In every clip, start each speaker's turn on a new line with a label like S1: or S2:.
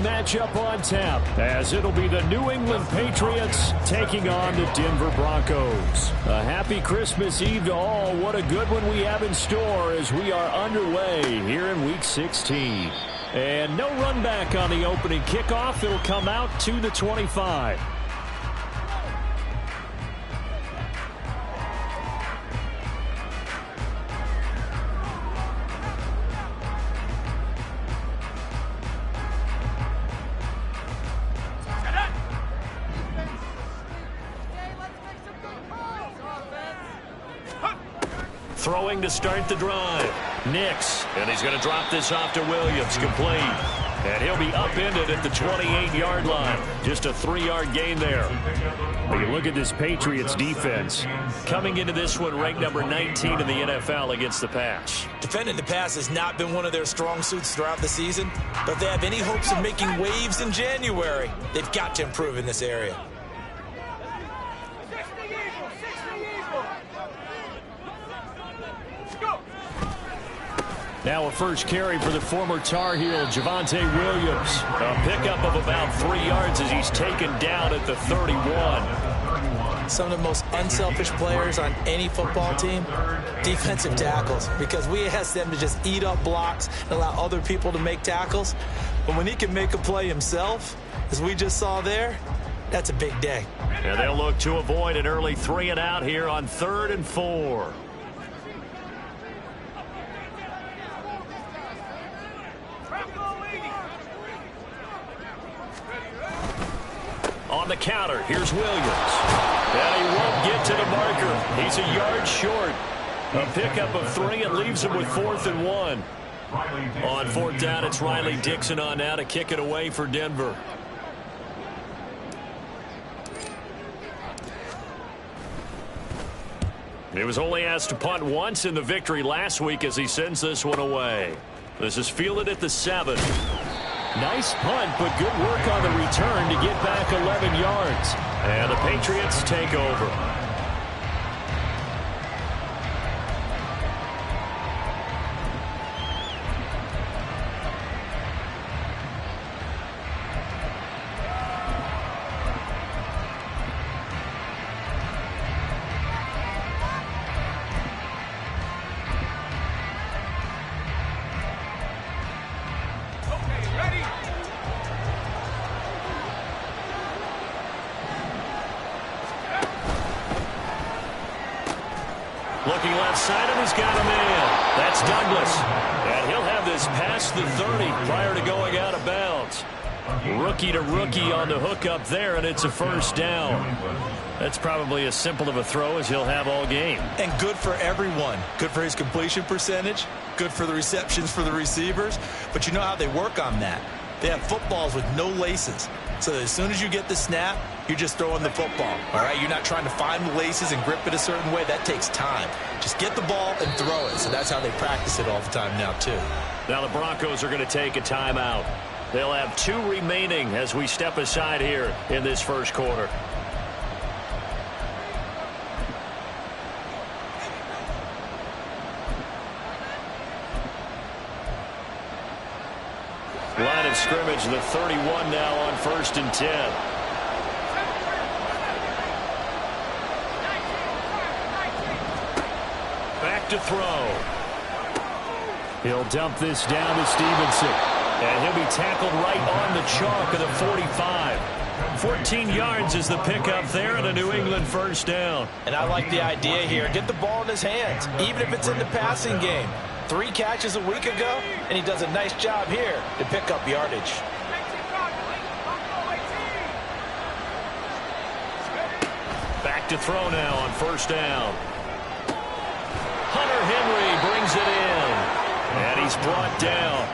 S1: matchup on tap, as it'll be the New England Patriots taking on the Denver Broncos. A happy Christmas Eve to all. What a good one we have in store as we are underway here in Week 16. And no run back on the opening kickoff. It'll come out to the 25. Throwing to start the drive. Nix, and he's going to drop this off to Williams, complete. And he'll be upended at the 28-yard line. Just a 3-yard gain there. But you look at this Patriots defense. Coming into this one ranked number 19 in the NFL against the pass.
S2: Defending the pass has not been one of their strong suits throughout the season. But if they have any hopes of making waves in January, they've got to improve in this area.
S1: Now a first carry for the former Tar Heel, Javonte Williams. A pickup of about 3 yards as he's taken down at the 31.
S2: Some of the most unselfish players on any football team, defensive tackles, because we ask them to just eat up blocks and allow other people to make tackles. But when he can make a play himself, as we just saw there, that's a big day.
S1: And they'll look to avoid an early 3 and out here on 3rd and 4. On the counter, here's Williams. And he won't get to the marker. He's a yard short. A pickup of 3. It leaves him with 4th and 1. On 4th down, it's Riley Dixon on now to kick it away for Denver. He was only asked to punt once in the victory last week as he sends this one away. This is fielded at the 7. Nice punt, but good work on the return to get back 11 yards. And the Patriots take over. Looking left side of him, he's got a man. That's Douglas. And he'll have this past the 30 prior to going out of bounds. Rookie to rookie on the hook up there, and it's a first down. That's probably as simple of a throw as he'll have all game.
S2: And good for everyone. Good for his completion percentage. Good for the receptions for the receivers. But you know how they work on that. They have footballs with no laces. So that as soon as you get the snap, you're just throwing the football. All right, you're not trying to find the laces and grip it a certain way. That takes time. Just get the ball and throw it. So that's how they practice it all the time now, too.
S1: Now the Broncos are going to take a timeout. They'll have 2 remaining as we step aside here in this first quarter. Line of scrimmage, the 31 now on 1st and 10. Back to throw. He'll dump this down to Stevenson. And he'll be tackled right on the chalk of the 45. 14 yards is the pickup there and a New England first down.
S2: And I like the idea here. Get the ball in his hands, even if it's in the passing game. 3 catches a week ago, and he does a nice job here to pick up yardage.
S1: Back to throw now on 1st down. Hunter Henry brings it in. And he's brought down.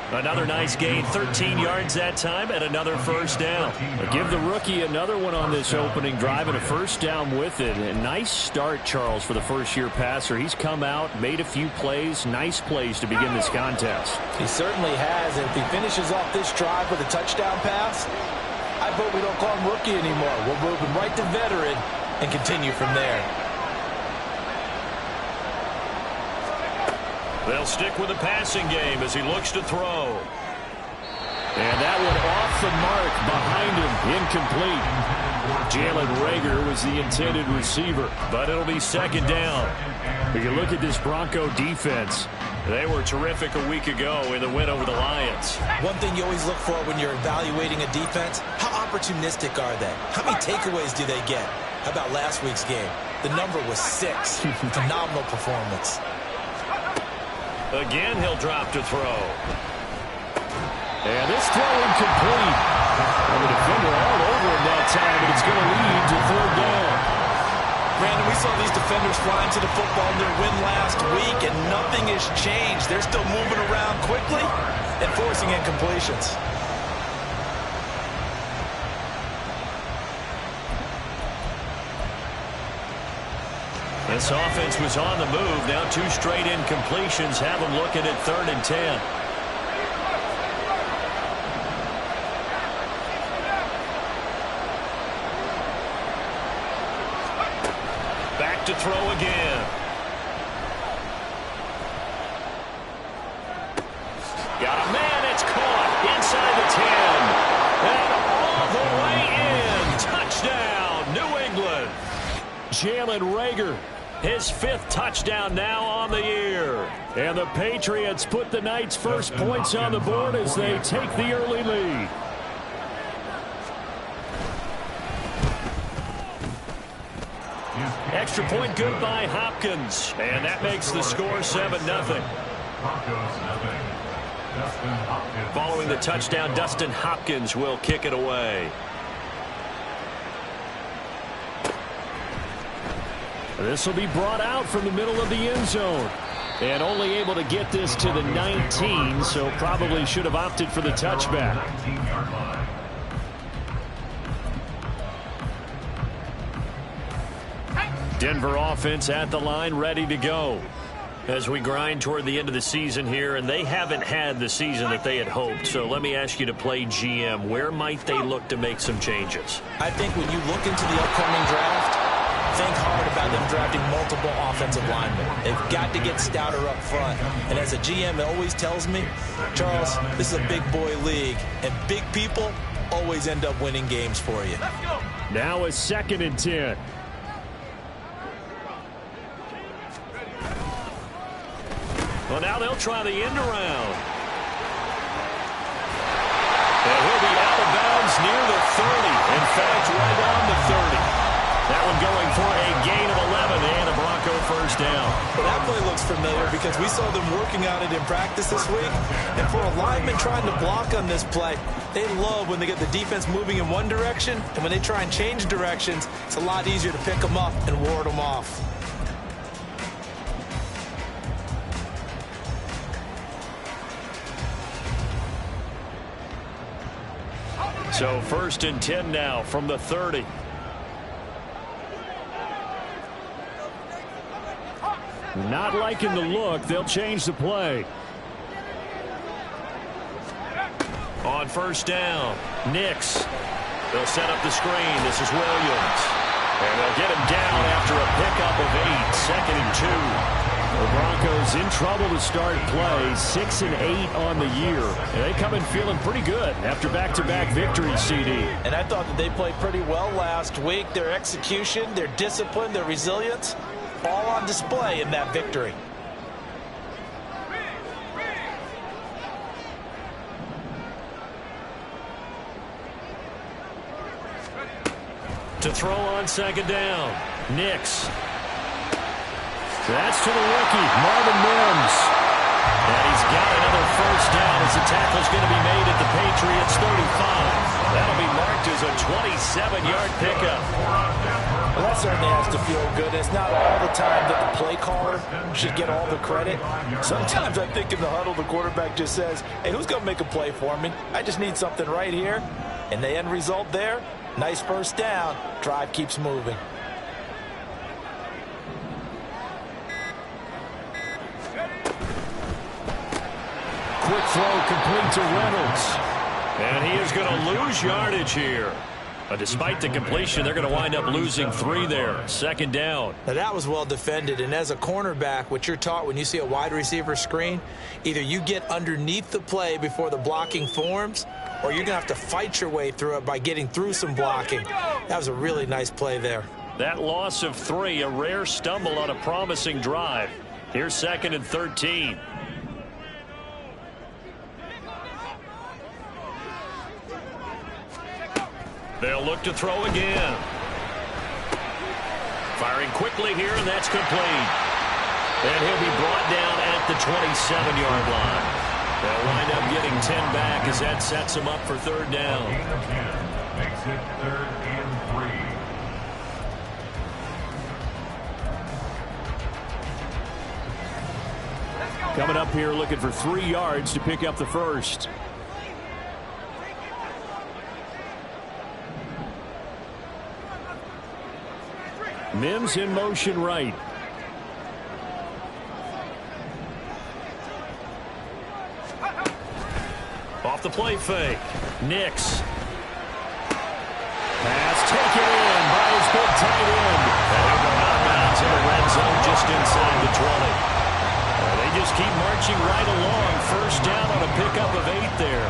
S1: Another nice gain, 13 yards that time, and another first down. Give the rookie another one on this opening drive and a first down with it. A nice start, Charles, for the first-year passer. He's come out, made a few plays, nice plays to begin this contest.
S2: He certainly has, and if he finishes off this drive with a touchdown pass, I vote we don't call him rookie anymore. We'll move him right to veteran and continue from there.
S1: They'll stick with the passing game as he looks to throw. And that one off off the mark, behind him, incomplete. Jalen Reagor was the intended receiver, but it'll be second down. If you look at this Bronco defense, they were terrific a week ago in the win over the Lions.
S2: One thing you always look for when you're evaluating a defense, how opportunistic are they? How many takeaways do they get? How about last week's game? The number was 6. Phenomenal performance.
S1: Again, he'll drop to throw. And this throw incomplete. And the defender all over him that time, but it's going to lead to third down.
S2: Brandon, we saw these defenders flying to the football in their win last week, and nothing has changed. They're still moving around quickly and forcing incompletions.
S1: This offense was on the move. Now 2 straight incompletions have them looking at 3rd and 10. Back to throw again. Got a man. It's caught inside the 10. And all the way in. Touchdown, New England. Jalen Reagor, his 5th touchdown now on the year. And the Patriots put the Knights' first points on the board as they take the early lead. Extra point good by Hopkins. And that makes the score 7-0. Following the touchdown, Dustin Hopkins will kick it away. This will be brought out from the middle of the end zone. And only able to get this to the 19, so probably should have opted for the touchback. Denver offense at the line, ready to go. As we grind toward the end of the season here, and they haven't had the season that they had hoped. So let me ask you to play GM. Where might they look to make some changes?
S2: I think when you look into the upcoming draft, think hard about them drafting multiple offensive linemen. They've got to get stouter up front. And as a GM, it always tells me, Charles, this is a big boy league, and big people always end up winning games for you.
S1: Now a 2nd and 10. Well, now they'll try the end around. And he'll be out of bounds near the 30. In fact, right on the 30. That one going for a gain of 11 and a Bronco first down.
S2: Well, that play looks familiar because we saw them working on it in practice this week. And for a lineman trying to block on this play, they love when they get the defense moving in one direction. And when they try and change directions, it's a lot easier to pick them up and ward them off.
S1: So 1st and 10 now from the 30. Not liking the look. They'll change the play. On 1st down, Nix. They'll set up the screen. This is Williams. And they'll get him down after a pickup of 8. 2nd and 2. The Broncos in trouble to start play. 6 and 8 on the year. And they come in feeling pretty good after back-to-back victories, CD.
S2: And I thought that they played pretty well last week. Their execution, their discipline, their resilience, all on display in that victory.
S1: To throw on 2nd down, Nix. That's to the rookie, Marvin Mims. And he's got another first down as the tackle's going to be made at the Patriots 35. That'll be marked as a 27-yard pickup.
S2: Well, that certainly has to feel good. It's not all the time that the play caller should get all the credit. Sometimes I think in the huddle, the quarterback just says, hey, who's going to make a play for me? I just need something right here. And the end result there, nice first down. Drive keeps moving.
S1: Quick throw complete to Reynolds. And he is going to lose yardage here. But despite the completion, they're going to wind up losing 3 there. 2nd down.
S2: Now, that was well defended. And as a cornerback, what you're taught when you see a wide receiver screen, either you get underneath the play before the blocking forms, or you're going to have to fight your way through it by getting through some blocking. That was a really nice play there.
S1: That loss of 3, a rare stumble on a promising drive. Here's 2nd and 13. They'll look to throw again. Firing quickly here, and that's complete. And he'll be brought down at the 27-yard line. They'll wind up getting 10 back as that sets them up for 3rd down.
S3: Makes it 3rd and 3.
S1: Coming up here looking for 3 yards to pick up the first. Mims in motion right. Off the play fake. Nix. Pass taken in by his big tight end. And he'll go out of bounds in the red zone just inside the 20. They just keep marching right along. First down on a pickup of 8 there.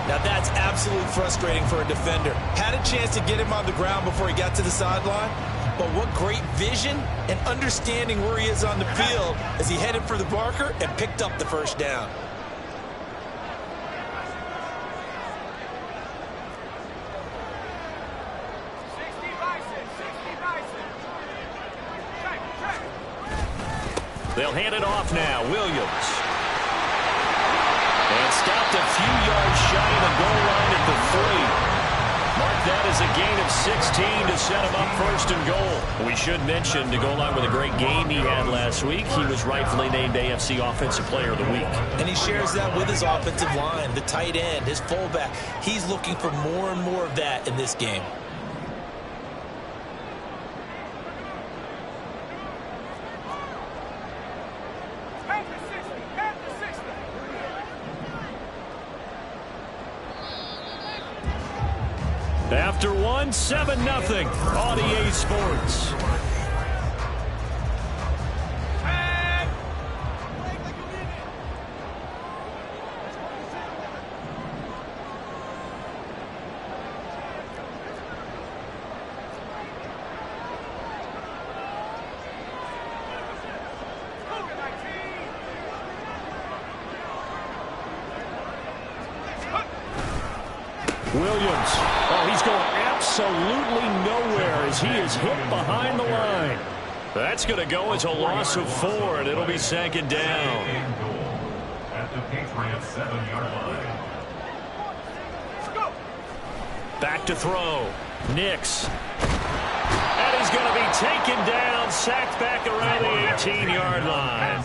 S2: Now that's absolutely frustrating for a defender. Had a chance to get him on the ground before he got to the sideline. But what great vision and understanding where he is on the field as he headed for the marker and picked up the first down.
S1: They'll hand it off now. Williams. And stopped a few yards shy of the goal line at the 3. Mark that as a gain of 16 to set him up 1st and goal. We should mention, to go along with a great game he had last week, he was rightfully named AFC Offensive Player of the Week.
S2: And he shares that with his offensive line, the tight end, his fullback. He's looking for more and more of that in this game.
S1: After 1, 7-0 on EA Sports. Williams. Oh, he's going absolutely nowhere as he is hit behind the line. That's going to go as a loss of 4, and it'll be 2nd down.
S3: At the Patriots 7-yard line.
S1: Back to throw. Nix. And he's going to be taken down, sacked back around the 18-yard line.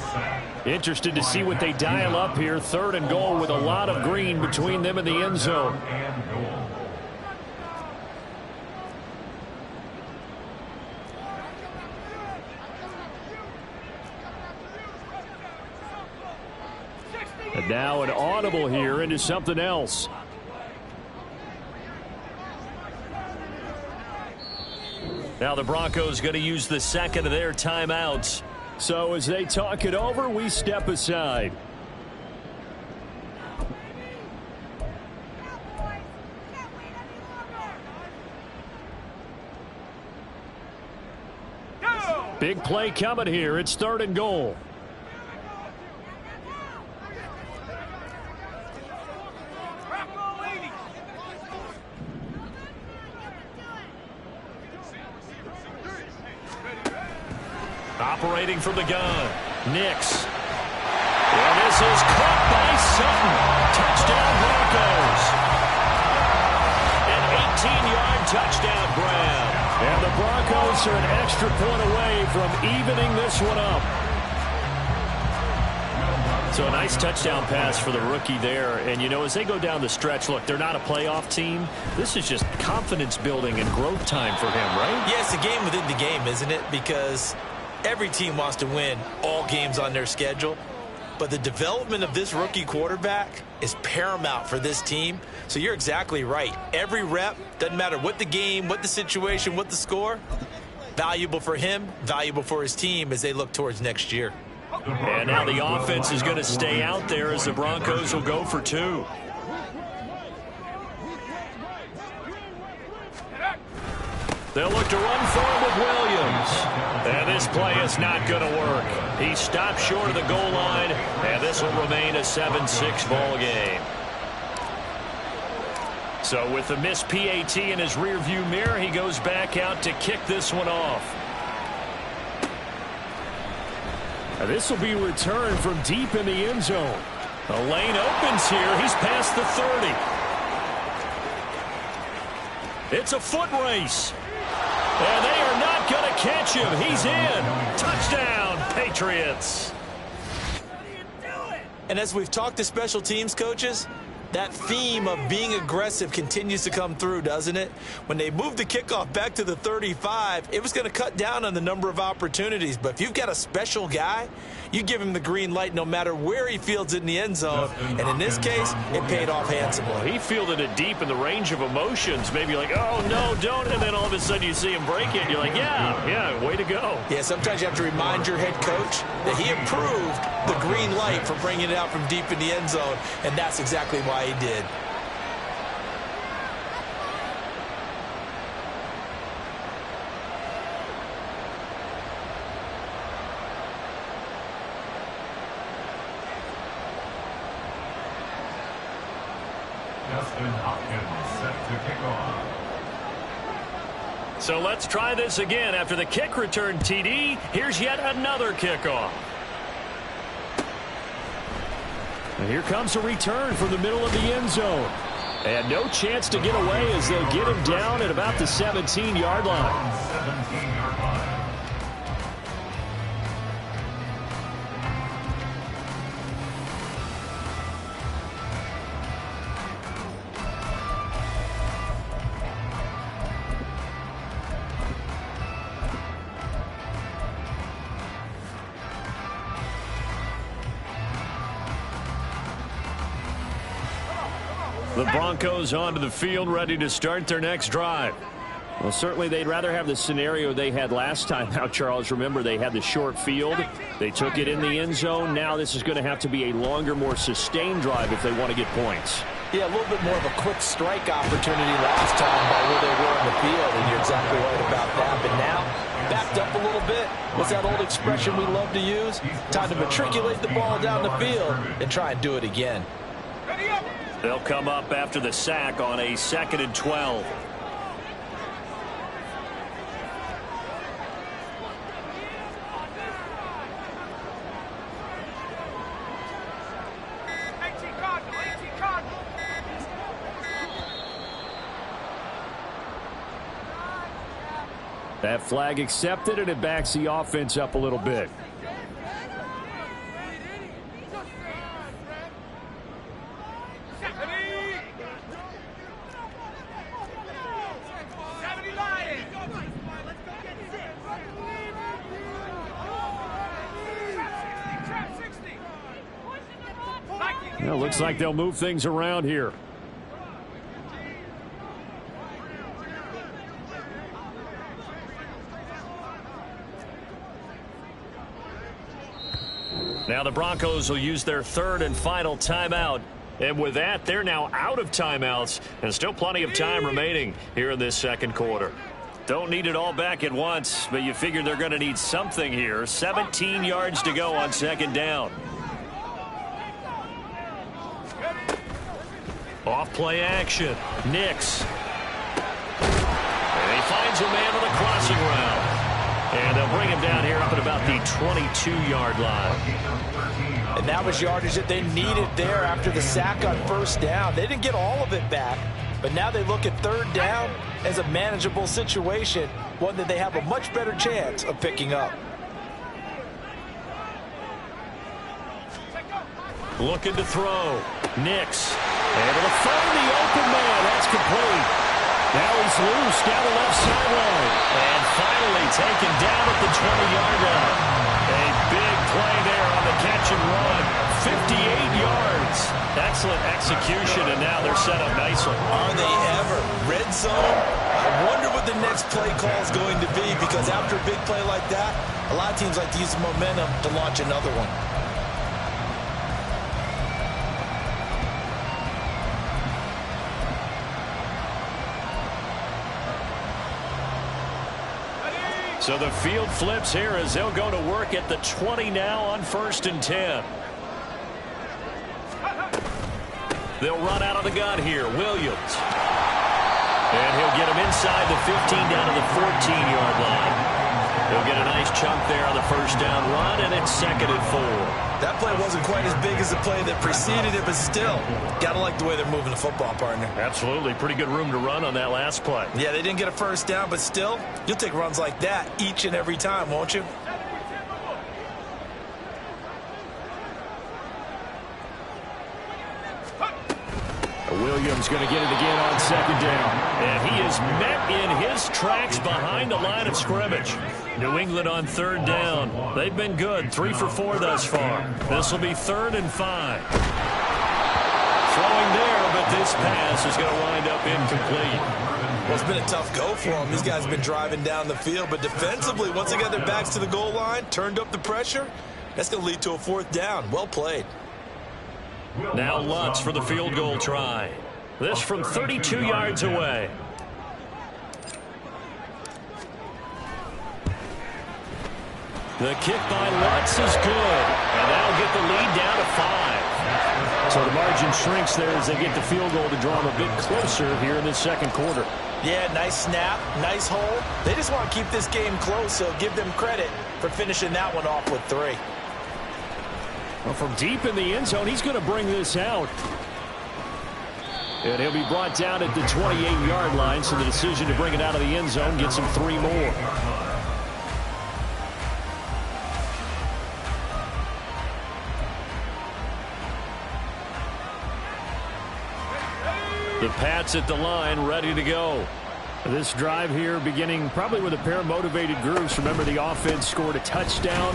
S1: Interested to see what they dial up here. 3rd and goal with a lot of green between them and the end zone. And now an audible here into something else. Now the Broncos going to use the 2nd of their timeouts. So as they talk it over, we step aside. Big play coming here. It's 3rd and goal. Operating from the gun. Nix. And this is caught by Sutton. Touchdown Broncos. An 18-yard touchdown grab. And the Broncos are an extra point away from evening this one up. So a nice touchdown pass for the rookie there. And, you know, as they go down the stretch, look, they're not a playoff team. This is just confidence building and growth time for him, right?
S2: Yeah, it's a game within the game, isn't it? Because every team wants to win all games on their schedule. But the development of this rookie quarterback is paramount for this team. So you're exactly right. Every rep, doesn't matter what the game, what the situation, what the score, valuable for him, valuable for his team as they look towards next year.
S1: And now the offense is going to stay out there as the Broncos will go for 2. They'll look to run for him with Williams. And this play is not going to work. He stopped short of the goal line, and this will remain a 7-6 ball game. So with the missed PAT in his rearview mirror, he goes back out to kick this one off. This will be returned from deep in the end zone. The lane opens here. He's past the 30. It's a foot race. And they are not going to catch him. He's in. Touchdown, Patriots.
S2: And as we've talked to special teams coaches, that theme of being aggressive continues to come through, doesn't it? When they moved the kickoff back to the 35, it was going to cut down on the number of opportunities. But if you've got a special guy, you give him the green light no matter where he fields it in the end zone. And in this case, it paid off handsomely.
S1: He fielded it deep in the range of emotions. Maybe like, oh, no, don't. And then all of a sudden you see him break it. And you're like, yeah, way to go.
S2: Yeah, sometimes you have to remind your head coach that he approved the green light for bringing it out from deep in the end zone. And that's exactly why he did.
S3: Justin Hopkins set to kick off.
S1: So let's try this again. After the kick return TD, here's yet another kickoff. And here comes a return from the middle of the end zone. And no chance to get away as they'll get him down at about the 17-yard line.
S3: 17-yard line.
S1: The Broncos onto the field, ready to start their next drive. Well, certainly they'd rather have the scenario they had last time out, Charles. Remember, they had the short field. They took it in the end zone. Now this is going to have to be a longer, more sustained drive if they want to get points.
S2: Yeah, a little bit more of a quick strike opportunity last time by where they were in the field, and you're exactly right about that. But now, backed up a little bit. What's that old expression we love to use? Time to matriculate the ball down the field and try and do it again.
S1: They'll come up after the sack on a 2nd and 12. That flag accepted, and it backs the offense up a little bit. Well, looks like they'll move things around here. Now the Broncos will use their 3rd and final timeout. And with that, they're now out of timeouts and still plenty of time remaining here in this 2nd quarter. Don't need it all back at once, but you figure they're going to need something here. 17 yards to go on 2nd down. Off play action. Nix. And he finds a man on the crossing route. And they'll bring him down here up at about the 22-yard line.
S2: And that was yardage that they needed there after the sack on 1st down. They didn't get all of it back, but now they look at 3rd down as a manageable situation, one that they have a much better chance of picking up.
S1: Looking to throw. Nix. Able to find the open man. That's complete. Now he's loose down the left sideline. And finally taken down at the 20-yard line. A big play there on the catch and run. 58 yards. Excellent execution, and now they're set up nicely.
S2: Are they ever? Red zone? I wonder what the next play call is going to be, because after a big play like that, a lot of teams like to use the momentum to launch another one.
S1: So the field flips here as they'll go to work at the 20 now on 1st and 10. They'll run out of the gun here. Williams. And he'll get him inside the 15 down to the 14-yard line. He'll get a nice chunk there on the first down run, and it's 2nd and 4.
S2: That play wasn't quite as big as the play that preceded it, but still, got to like the way they're moving the football, partner.
S1: Absolutely. Pretty good room to run on that last play.
S2: Yeah, they didn't get a first down, but still, you'll take runs like that each and every time, won't you?
S1: Williams going to get it again on 2nd down. And he is met in his tracks behind the line of scrimmage. New England on 3rd down. They've been good, 3 for 4 thus far. This will be 3rd and 5. Throwing there, but this pass is going to wind up incomplete.
S2: Well, it's been a tough go for them. These guys have been driving down the field, but defensively, once they got their backs to the goal line, turned up the pressure, that's going to lead to a 4th down. Well played.
S1: Now Lutz for the field goal try. This from 32 yards away. The kick by Lutz is good. And that'll get the lead down to 5. So the margin shrinks there as they get the field goal to draw them a bit closer here in the 2nd quarter.
S2: Yeah, nice snap, nice hole. They just want to keep this game close, so give them credit for finishing that one off with 3.
S1: Well, from deep in the end zone, he's going to bring this out. And he'll be brought down at the 28-yard line, so the decision to bring it out of the end zone gets him 3 more. The Pats at the line, ready to go. This drive here beginning probably with a pair of motivated groups. Remember, the offense scored a touchdown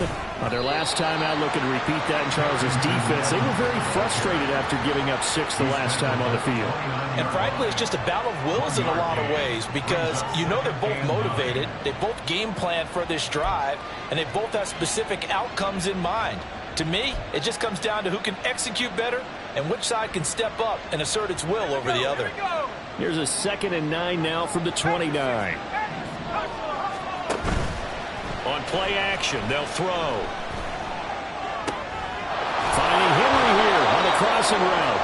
S1: their last time out, looking to repeat that in Charles's defense. They were very frustrated after giving up 6 the last time on the field.
S4: And frankly, it's just a battle of wills in a lot of ways, because you know they're both motivated, they both game plan for this drive, and they both have specific outcomes in mind. To me, it just comes down to who can execute better and which side can step up and assert its will over the other.
S1: Here's a 2nd and 9 now from the 29. On play action, they'll throw. Finding Henry here on the crossing route.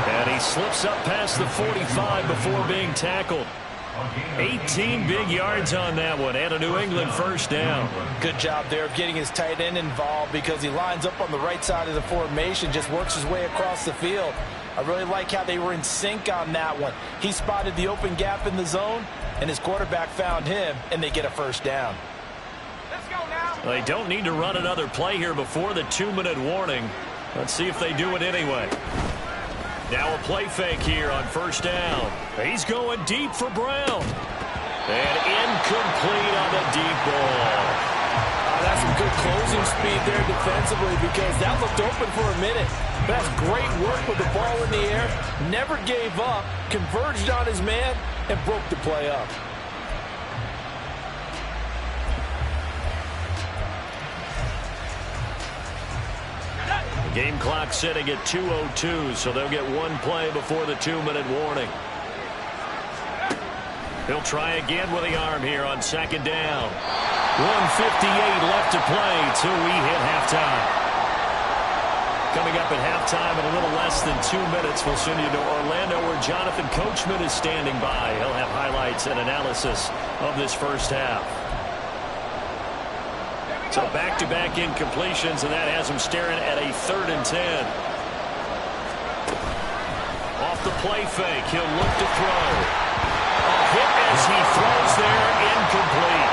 S1: And he slips up past the 45 before being tackled. 18 big yards on that one, and a New England first down.
S4: Good job there of getting his tight end involved, because he lines up on the right side of the formation, just works his way across the field. I really like how they were in sync on that one. He spotted the open gap in the zone, and his quarterback found him, and they get a first down.
S3: Let's go now.
S1: They don't need to run another play here before the 2-minute warning. Let's see if they do it anyway. Now a play fake here on first down. He's going deep for Brown. And incomplete on the deep ball.
S4: That's some good closing speed there defensively, because that looked open for a minute. That's great work with the ball in the air. Never gave up, converged on his man, and broke the play up.
S1: Game clock sitting at 2:02, so they'll get one play before the 2-minute warning. He'll try again with the arm here on 2nd down. 1:58 left to play till we hit halftime. Coming up at halftime in a little less than 2 minutes, we'll send you to Orlando, where Jonathan Coachman is standing by. He'll have highlights and analysis of this first half. So back-to-back incompletions, and that has him staring at a 3rd and 10. Off the play fake, he'll look to throw. A hit as he throws there, incomplete.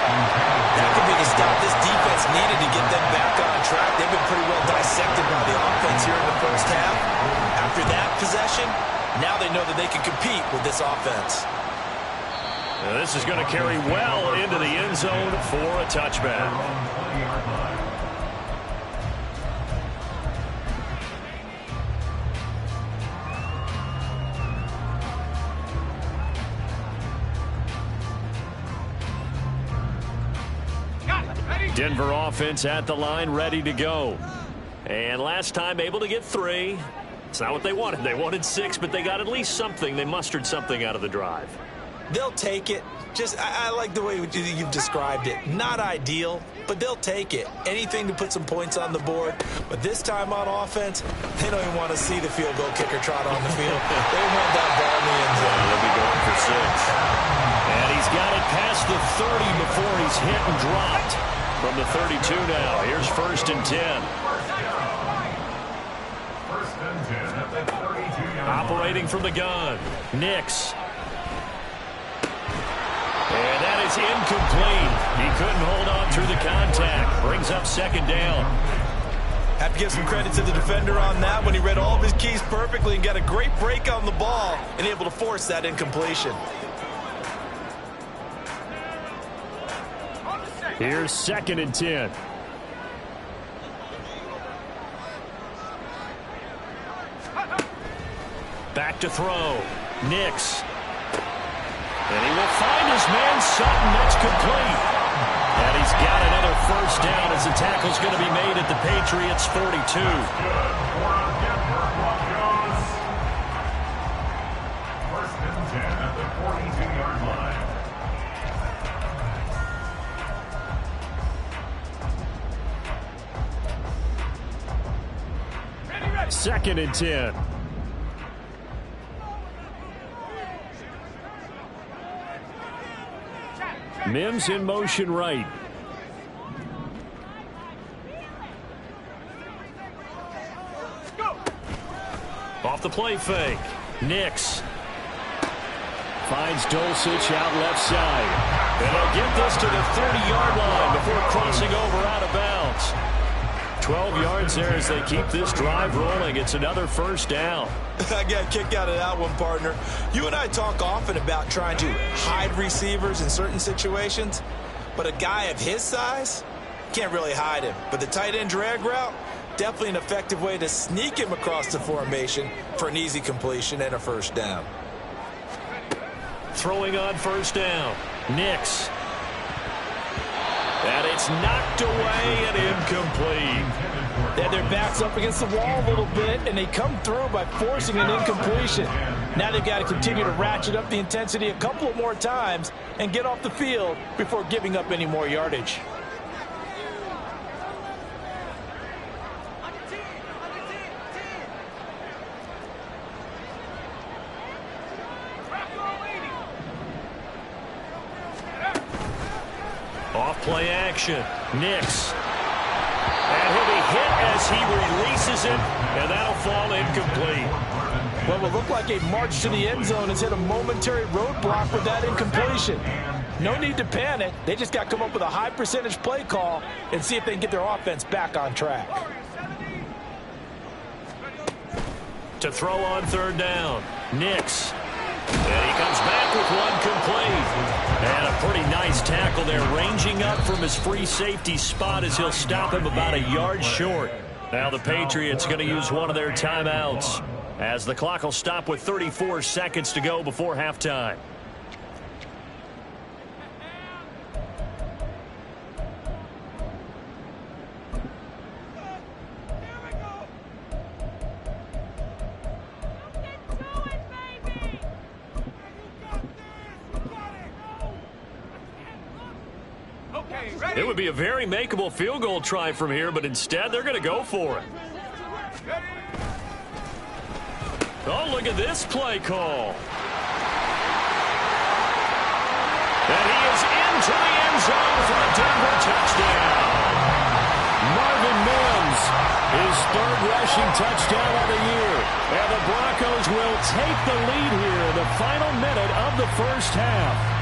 S4: That could be the stop this defense needed to get them back on track. They've been pretty well dissected by the offense here in the first half. After that possession, now they know that they can compete with this offense.
S1: Now this is going to carry well into the end zone for a touchback. Denver offense at the line, ready to go. And last time able to get 3. It's not what they wanted. They wanted 6, but they got at least something. They mustered something out of the drive.
S2: They'll take it. I like the way you've described it. Not ideal, but they'll take it. Anything to put some points on the board. But this time on offense, they don't even want to see the field goal kicker trot on the field. They want that ball in the end zone.
S1: They'll be going for 6. And he's got it past the 30 before he's hit and dropped. From the 32 now, here's 1st and 10. Operating from the gun, Nix. And that is incomplete. He couldn't hold on through the contact. Brings up 2nd down.
S2: Have to give some credit to the defender on that when he read all of his keys perfectly and got a great break on the ball and able to force that incompletion.
S1: Here's 2nd and 10. Back to throw. Nix. And he will find his man, Sutton. That's complete. And he's got another 1st down as the tackle's going to be made at the Patriots' 42.
S3: First and 10 at the 42-yard line.
S1: 2nd and 10. Mims in motion right. Off the play fake. Nix. Finds Dulcich out left side. And they'll get this to the 30-yard line before crossing over out of bounds. 12 yards there as they keep this drive rolling. It's another 1st down.
S2: I got a kick out of that one, partner. You and I talk often about trying to hide receivers in certain situations, but a guy of his size can't really hide him. But the tight end drag route, definitely an effective way to sneak him across the formation for an easy completion and a 1st down.
S1: Throwing on 1st down. Nix. And it's knocked away and incomplete.
S4: They had their backs up against the wall a little bit, and they come through by forcing an incompletion. Now they've got to continue to ratchet up the intensity a couple of more times and get off the field before giving up any more yardage.
S1: Off play action. Nix. And he'll be hit as he releases it, and that'll fall incomplete.
S4: Well, it looked like a march to the end zone has hit a momentary roadblock with that incompletion. No need to panic. They just got to come up with a high percentage play call and see if they can get their offense back on track.
S1: To throw on 3rd down. Nix. And he comes back with one complete. And a pretty nice tackle there, ranging up from his free safety spot as he'll stop him about a yard short. Now the Patriots going to use one of their timeouts as the clock will stop with 34 seconds to go before halftime. It would be a very makeable field goal try from here, but instead they're going to go for it. Oh, look at this play call. And he is into the end zone for a Denver touchdown. Marvin Mims, his 3rd rushing touchdown of the year. And the Broncos will take the lead here in the final minute of the 1st half.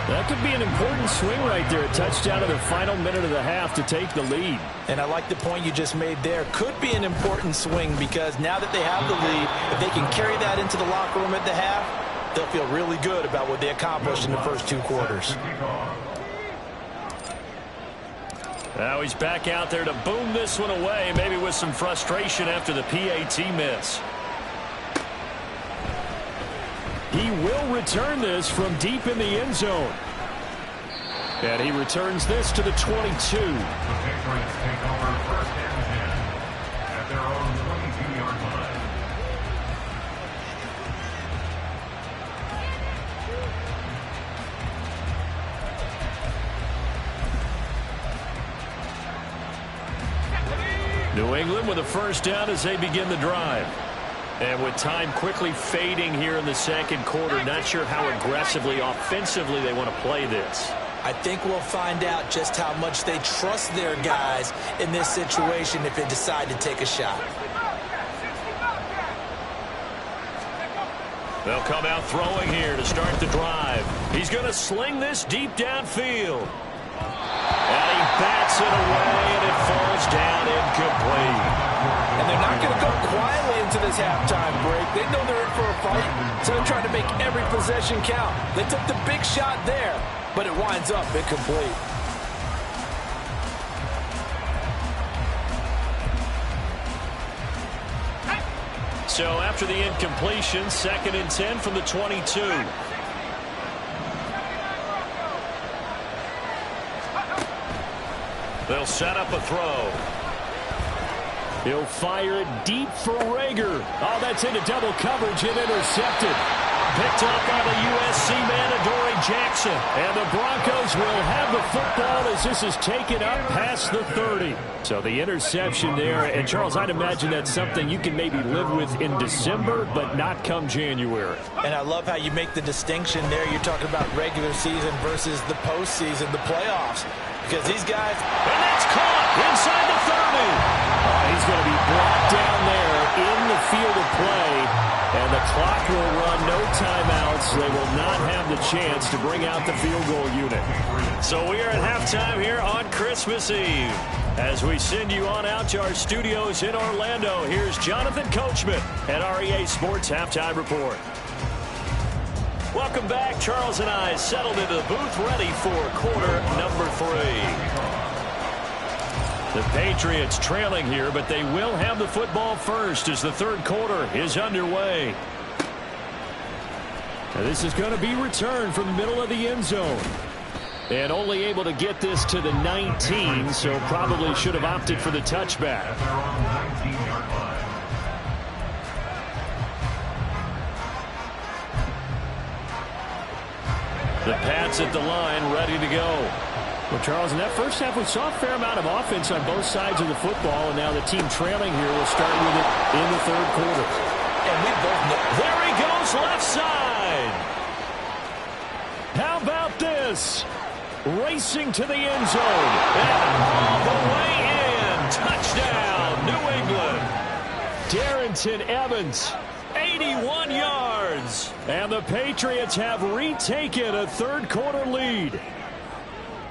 S1: That could be an important swing right there, a touchdown in the final minute of the half to take the lead.
S4: And I like the point you just made there. Could be an important swing because now that they have the lead, if they can carry that into the locker room at the half, they'll feel really good about what they accomplished in the first 2 quarters.
S1: Now he's back out there to boom this one away, maybe with some frustration after the PAT miss. He will return this from deep in the end zone. And he returns this to the 22.
S3: The Patriots take over 1st and 10 at their own 22-yard line.
S1: New England with a first down as they begin the drive. And with time quickly fading here in the second quarter, not sure how aggressively, offensively they want to play this.
S4: I think we'll find out just how much they trust their guys in this situation if they decide to take a shot.
S1: They'll come out throwing here to start the drive. He's going to sling this deep downfield. And he bats it away, and it falls down incomplete.
S4: And they're not going to go quietly into this halftime break. They know they're in for a fight, so they're trying to make every possession count. They took the big shot there, but it winds up incomplete.
S1: So after the incompletion, 2nd and 10 from the 22. They'll set up a throw. He'll fire it deep for Rager. Oh, that's into double coverage and intercepted. Picked up by the USC man, Adoree Jackson. And the Broncos will have the football as this is taken up past the 30. So the interception there. And, Charles, I'd imagine that's something you can maybe live with in December, but not come January.
S4: And I love how you make the distinction there. You're talking about regular season versus the postseason, the playoffs. Because these guys...
S1: And that's caught inside the 30. Oh, he's going to be brought down there in the field of play. And the clock will run, no timeouts. They will not have the chance to bring out the field goal unit. So we are at halftime here on Christmas Eve. As we send you on out to our studios in Orlando, here's Jonathan Coachman at REA Sports Halftime Report. Welcome back. Charles and I settled into the booth, ready for quarter number 3. The Patriots trailing here, but they will have the football first as the third quarter is underway. Now this is going to be returned from the middle of the end zone. And only able to get this to the 19, so probably should have opted for the touchback. The Pats at the line, ready to go. Well, Charles, in that first half, we saw a fair amount of offense on both sides of the football, and now the team trailing here will start with it in the third quarter.
S4: And we both know.
S1: There he goes, left side. How about this? Racing to the end zone. And all the way in. Touchdown, New England. Darrynton Evans. 81 yards. And the Patriots have retaken a third-quarter lead.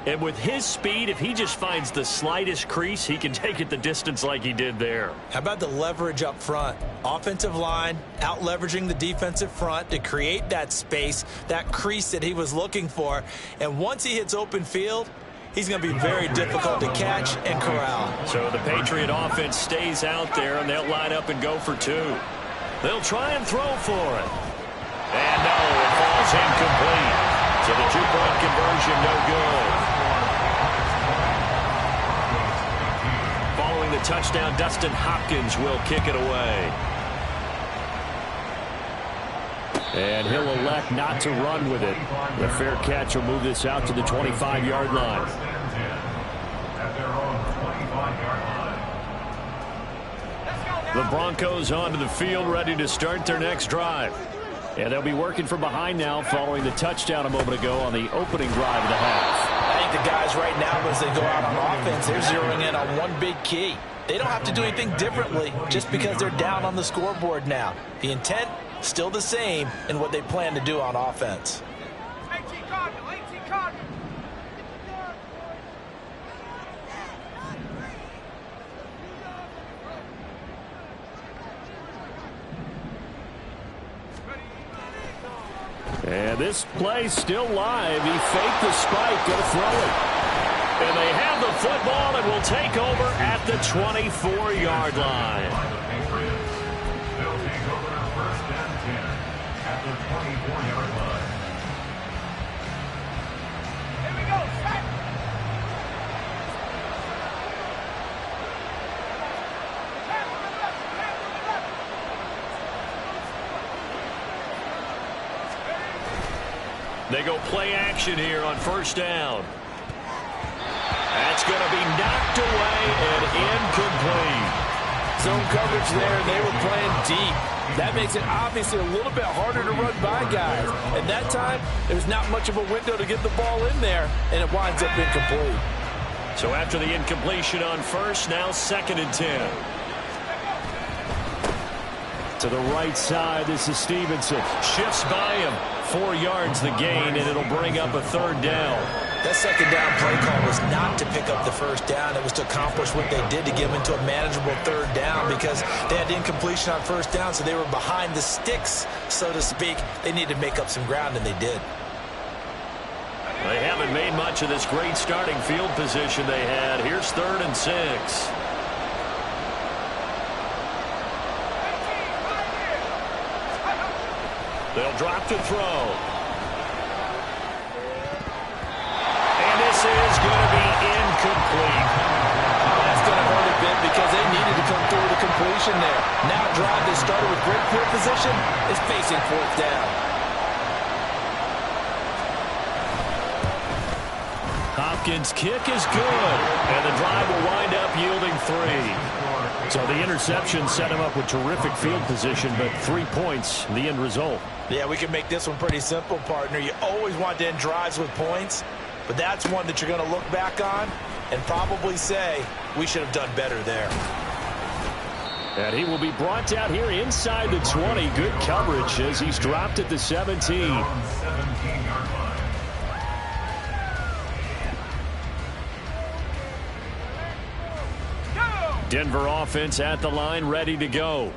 S1: And with his speed, if he just finds the slightest crease, he can take it the distance like he did there.
S4: How about the leverage up front? Offensive line out-leveraging the defensive front to create that space, that crease that he was looking for. And once he hits open field, he's going to be very difficult to catch and corral.
S1: So the Patriot offense stays out there, and they'll line up and go for 2. They'll try and throw for it. And no, it falls incomplete. So the 2-point conversion, no good. Following the touchdown, Dustin Hopkins will kick it away. And he'll elect not to run with it. The fair catch will move this out to the 25-yard line. The Broncos onto the field, ready to start their next drive. And they'll be working from behind now following the touchdown a moment ago on the opening drive of the half.
S4: I think the guys right now, as they go out on offense, they're zeroing in on one big key. They don't have to do anything differently just because they're down on the scoreboard now. The intent, still the same in what they plan to do on offense.
S1: And this play still live. He faked the spike, going to throw it. And they have the football and will take over at the 24-yard line.
S3: They'll take over first and 10 at the 24-yard line. Here we go.
S1: They go play action here on first down. That's going to be knocked away and incomplete.
S4: Zone coverage there, and they were playing deep. That makes it obviously a little bit harder to run by guys. And that time, there's not much of a window to get the ball in there, and it winds up incomplete.
S1: So after the incompletion on first, now 2nd and 10. To the right side, this is Stevenson. Shifts by him. 4 yards the gain, and it'll bring up a 3rd down.
S2: That 2nd down play call was not to pick up the 1st down. It was to accomplish what they did to get them into a manageable 3rd down because they had incompletion on 1st down, so they were behind the sticks, so to speak. They needed to make up some ground, and they did.
S1: They haven't made much of this great starting field position they had. Here's 3rd and 6. They'll drop to throw. And this is going to be incomplete.
S4: That's going to hurt a bit because they needed to come through the completion there. Now a drive that started with great field position is facing 4th down.
S1: Hopkins' kick is good, and the drive will wind up yielding 3. So the interception set him up with terrific field position, but 3 points, the end result.
S2: Yeah, we can make this one pretty simple, partner. You always want to end drives with points, but that's one that you're going to look back on and probably say, we should have done better there.
S1: And he will be brought down here inside the 20. Good coverage as he's dropped at the 17. Denver offense at the line, ready to go.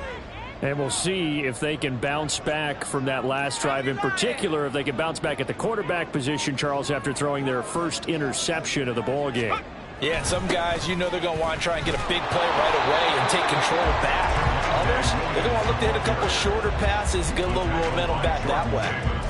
S1: And we'll see if they can bounce back from that last drive, in particular if they can bounce back at the quarterback position, Charles, after throwing their first interception of the ball game.
S4: Yeah, some guys, you know they're going to want to try and get a big play right away and take control back. Others, they're going to want to look to hit a couple shorter passes, get a little momentum back that way.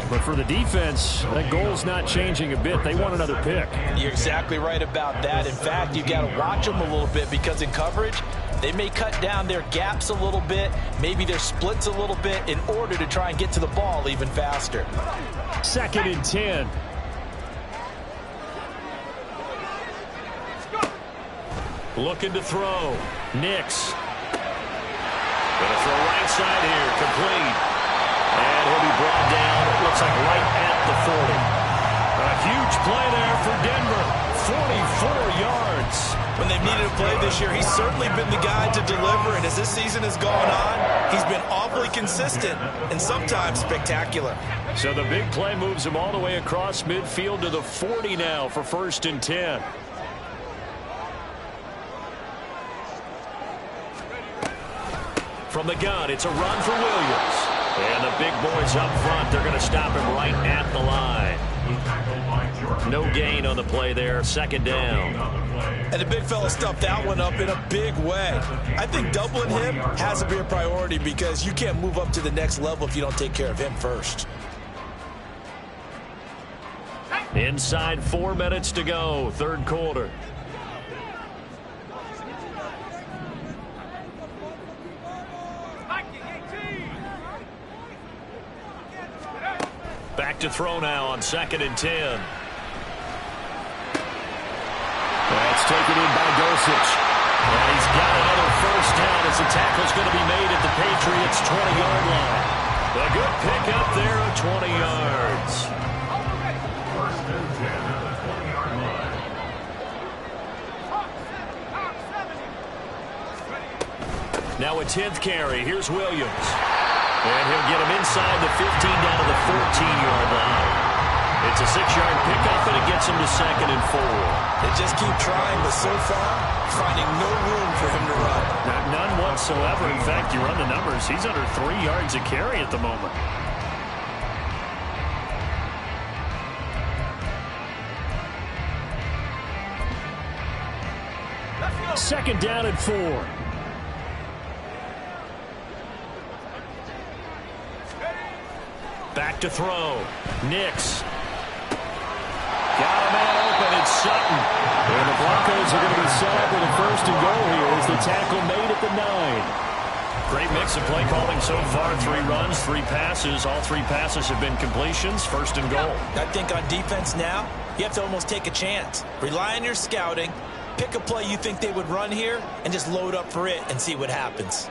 S1: But for the defense, that goal's not changing a bit. They want another pick.
S4: You're exactly right about that. In fact, you've got to watch them a little bit because in coverage, they may cut down their gaps a little bit, maybe their splits a little bit in order to try and get to the ball even faster.
S1: 2nd and 10. Looking to throw. Nix. Gonna throw right side here. Complete. And he'll be brought down, it looks like right at the 40. A huge play there for Denver. 44 yards.
S2: When they've needed a play this year, he's certainly been the guy to deliver, and as this season has gone on, he's been awfully consistent and sometimes spectacular.
S1: So the big play moves him all the way across midfield to the 40 now for 1st and 10. From the gun, it's a run for Williams. And the big boys up front, they're going to stop him right at the line. No gain on the play there, 2nd down.
S2: And the big fella stuffed that one up in a big way. I think doubling him has to be a priority because you can't move up to the next level if you don't take care of him first.
S1: Inside 4 minutes to go, 3rd quarter. Back to throw now on 2nd and 10. That's taken in by Dulcich. And he's got another 1st down as the tackle's going to be made at the Patriots' 20-yard line. A good pickup there of 20 yards. Now a 10th carry. Here's Williams. And he'll get him inside the 15 down to the 14-yard line. It's a 6-yard pickup, and it gets him to 2nd and 4.
S2: They just keep trying, but so far, finding no room for him to run.
S1: None whatsoever. In fact, you run the numbers. He's under 3 yards a carry at the moment. 2nd down and 4. Back to throw. Nix. Got a man open. It's Sutton. And the Broncos are going to be set up with a 1st and goal here as the tackle made at the 9. Great mix of play calling so far. 3 runs, 3 passes. All 3 passes have been completions. 1st and goal.
S2: I think on defense now, you have to almost take a chance. Rely on your scouting
S4: Pick a play you think they would run here and just load up for it and see what happens.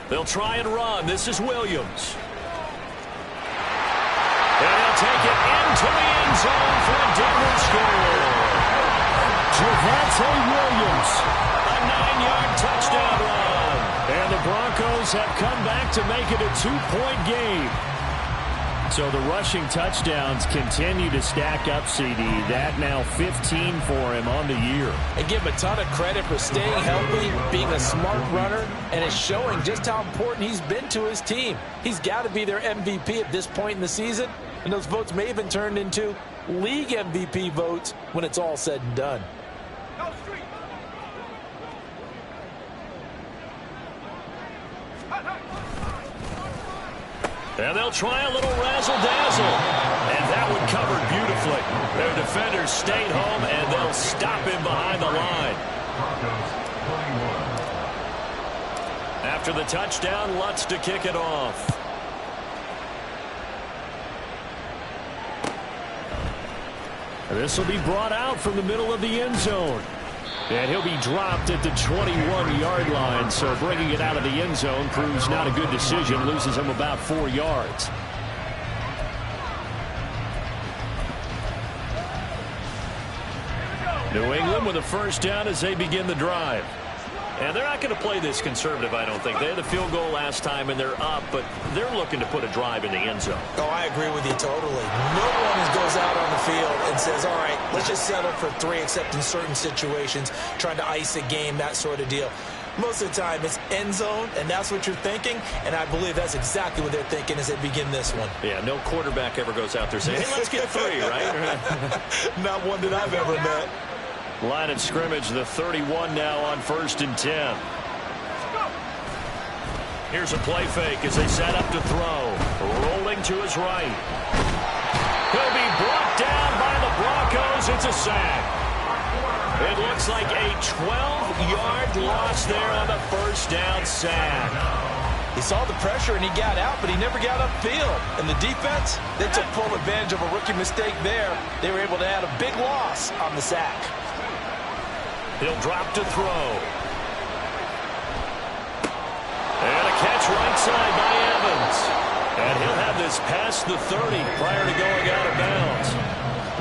S1: They'll try and run. This is Williams. And he'll take it into the end zone for a Denver score. Javonte Williams, a 9-yard touchdown run. And the Broncos have come back to make it a 2-point game. So the rushing touchdowns continue to stack up, CD. That now 15 for him on the year.
S4: And give him a ton of credit for staying healthy, being a smart runner, and it's showing just how important he's been to his team. He's got to be their MVP at this point in the season, and those votes may have been turned into league MVP votes when it's all said and done.
S1: And they'll try a little razzle-dazzle. And that one covered beautifully. Their defenders stayed home, and they'll stop him behind the line. After the touchdown, Lutz to kick it off. This will be brought out from the middle of the end zone. And he'll be dropped at the 21-yard line, so bringing it out of the end zone proves not a good decision, loses him about 4 yards. New England with a first down as they begin the drive. And they're not going to play this conservative, I don't think. They had a field goal last time, and they're up, but they're looking to put a drive in the end zone.
S4: Oh, I agree with you totally. No one goes out on the field and says, all right, let's just settle for 3, except in certain situations, trying to ice a game, that sort of deal. Most of the time, it's end zone, and that's what you're thinking, and I believe that's exactly what they're thinking as they begin this one.
S1: Yeah, no quarterback ever goes out there saying, hey, let's get 3, right?
S4: Not one that I've ever met.
S1: Line of scrimmage, the 31 now on 1st and 10. Here's a play fake as they set up to throw. Rolling to his right. He'll be brought down by the Broncos. It's a sack. It looks like a 12-yard loss there on the first down sack.
S4: He saw the pressure and he got out, but he never got upfield. And the defense, they took full advantage of a rookie mistake there. They were able to add a big loss on the sack.
S1: He'll drop to throw. And a catch right side by Evans. And he'll have this past the 30 prior to going out of bounds.